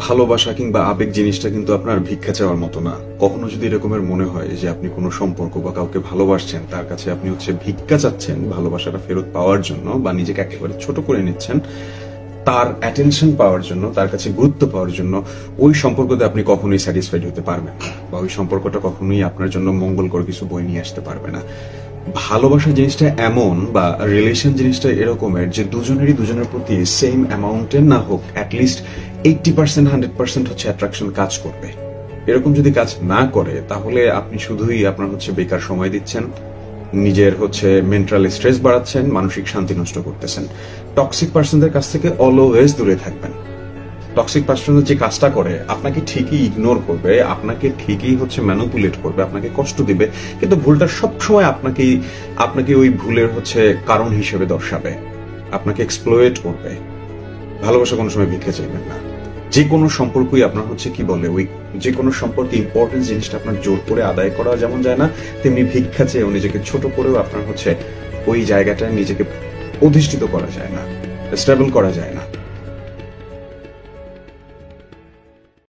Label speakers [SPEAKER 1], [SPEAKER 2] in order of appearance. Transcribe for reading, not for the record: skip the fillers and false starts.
[SPEAKER 1] ভালোবাসা কিংবা আবেগ জিনিসটা কিন্তু আপনার ভিক্ষা চাওয়ার মতো না। কখনো যদি এরকমের মনে হয় যে আপনি কোনো সম্পর্ক বা কাউকে ভালোবাসছেন, তার কাছে আপনি ভিক্ষা চাচ্ছেন ভালোবাসাটা ফেরত পাওয়ার জন্য, বা নিজেকে একেবারে ছোট করে নিচ্ছেন তার অ্যাটেনশন পাওয়ার জন্য, তার কাছে গুরুত্ব পাওয়ার জন্য, ওই সম্পর্কতে আপনি কখনোই স্যাটিসফাইড হতে পারবেন না, বা ওই সম্পর্কটা কখনোই আপনার জন্য মঙ্গলকর কিছু বয়ে নিয়ে আসতে পারবে না। ভালোবাসা জিনিসটা এমন, বা রিলেশন জিনিসটা এরকমের যে দুজনেরই দুজনের প্রতি সেম অ্যামাউন্টের না হোক, অ্যাটলিস্ট 80% 100% অ্যাট্রাকশন কাজ করবে। এরকম যদি কাজ না করে, তাহলে আপনি শুধুই আপনার বেকার সময় দিচ্ছেন, নিজের মেন্টাল স্ট্রেস বাড়াচ্ছেন, মানসিক শান্তি নষ্ট করতেছেন। টক্সিক পার্সনদের কাছ থেকে অলওয়েজ দূরে থাকবেন। টক্সিক পার্সন যে কাজটা করে, আপনাকে ঠিকই ইগনোর করবে, আপনাকে ঠিকই ম্যানিপুলেট করবে, আপনাকে কষ্ট দিবে, কিন্তু ভুলটা সবসময় আপনাকে ওই ভুলের কারণ হিসেবে দর্শাবে, আপনাকে এক্সপ্লয়েট করবে। ভালোবাসা কোনো সময় ভিক্ষা চাইবেন না। যে কোনো সম্পর্কই আপনার কি বলে, ওই যে কোনো সম্পর্কে ইম্পর্টেন্স জিনিসটা আপনার জোর করে আদায় করা যেমন যায় না, তেমনি ভিক্ষা চেয়েও নিজেকে ছোট করেও আপনার ওই জায়গাটায় নিজেকে অধিষ্ঠিত করা যায় না, স্টেবল করা যায় না।